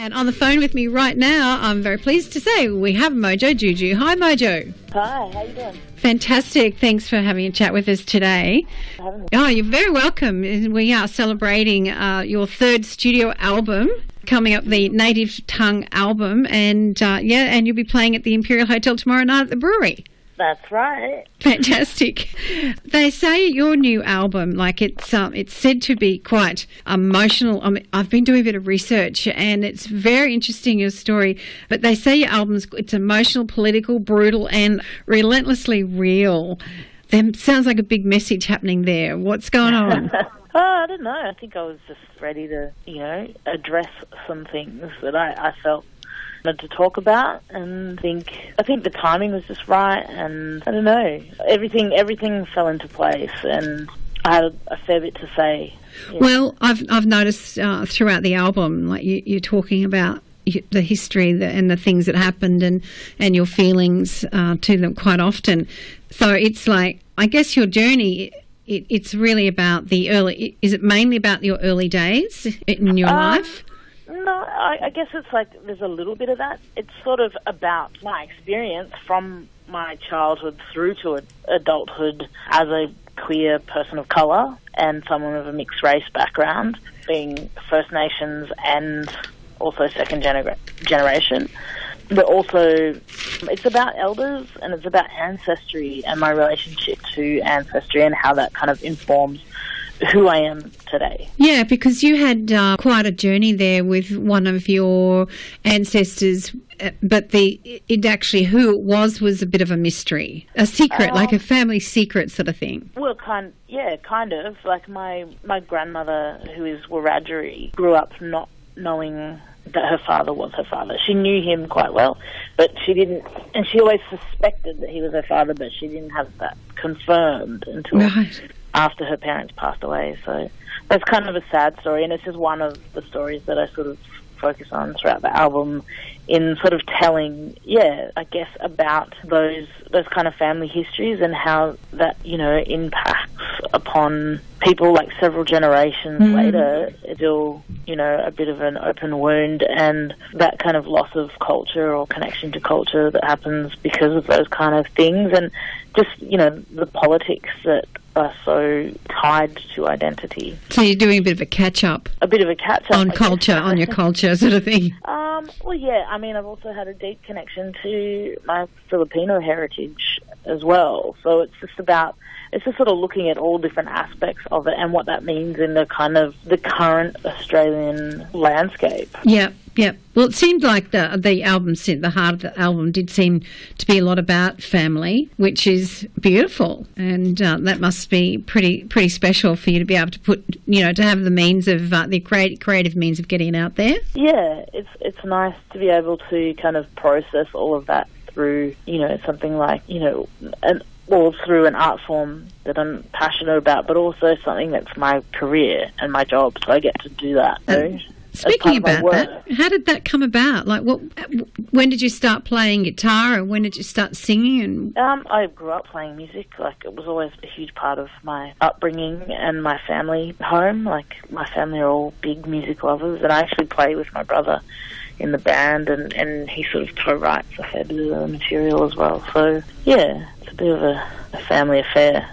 And on the phone with me right now, I'm very pleased to say we have Mojo Juju. Hi, Mojo. Hi, how you doing? Fantastic. Thanks for having a chat with us today. Oh, you're very welcome. We are celebrating your third studio album, coming up, the Native Tongue album, and and you'll be playing at the Imperial Hotel tomorrow night at the brewery. That's right. Fantastic. They say your new album, like it's said to be quite emotional. I mean, I've been doing a bit of research and it's very interesting, your story. But they say your album's it's emotional, political, brutal, and relentlessly real. There sounds like a big message happening there. What's going on? I don't know. I think I was just ready to, address some things that I felt wanted to talk about, and I think the timing was just right, and I don't know, everything fell into place, and I had a fair bit to say. Yeah. Well, I've noticed throughout the album, like you're talking about the history and the things that happened, and your feelings to them quite often. So it's like, I guess your journey, it's really about is it mainly about your early days in your life? No, I guess it's like there's a little bit of that. It's sort of about my experience from my childhood through to adulthood as a queer person of colour and someone of a mixed race background, being First Nations and also second generation. But also it's about elders and it's about ancestry and my relationship to ancestry and how that kind of informs who I am today. Yeah, because you had quite a journey there with one of your ancestors, but it actually who it was a bit of a mystery, a secret, like a family secret sort of thing. Well, kind of. Like my grandmother, who is Wiradjuri, grew up not knowing that her father was her father. She knew him quite well, but she didn't, and she always suspected that he was her father, but she didn't have that confirmed until after her parents passed away. So that's kind of a sad story, and it's just one of the stories that I sort of focus on throughout the album in sort of telling, I guess, about those kind of family histories and how that, impacts upon people like several generations later. It's still, a bit of an open wound, and that kind of loss of culture or connection to culture that happens because of those kind of things, and just, the politics that are so tied to identity. So you're doing a bit of a catch-up. A bit of a catch-up. On culture, on your culture sort of thing. Well, yeah, I mean, I've also had a deep connection to my Filipino heritage as well. So it's just sort of looking at all different aspects of it and what that means in the current Australian landscape. Yeah. Well, it seemed like the heart of the album did seem to be a lot about family, which is beautiful, and that must be pretty special for you to be able to put, to have the means of the creative means of getting it out there. Yeah, it's nice to be able to kind of process all of that through, something like, through an art form that I'm passionate about, but also something that's my career and my job, so I get to do that. Speaking about that, how did that come about? Like, when did you start playing guitar, or when did you start singing? I grew up playing music. Like, it was always a huge part of my upbringing and my family home. Like, my family are all big music lovers, and I actually play with my brother in the band, and he sort of co-writes a fair bit of the material as well. So, yeah, it's a bit of a family affair.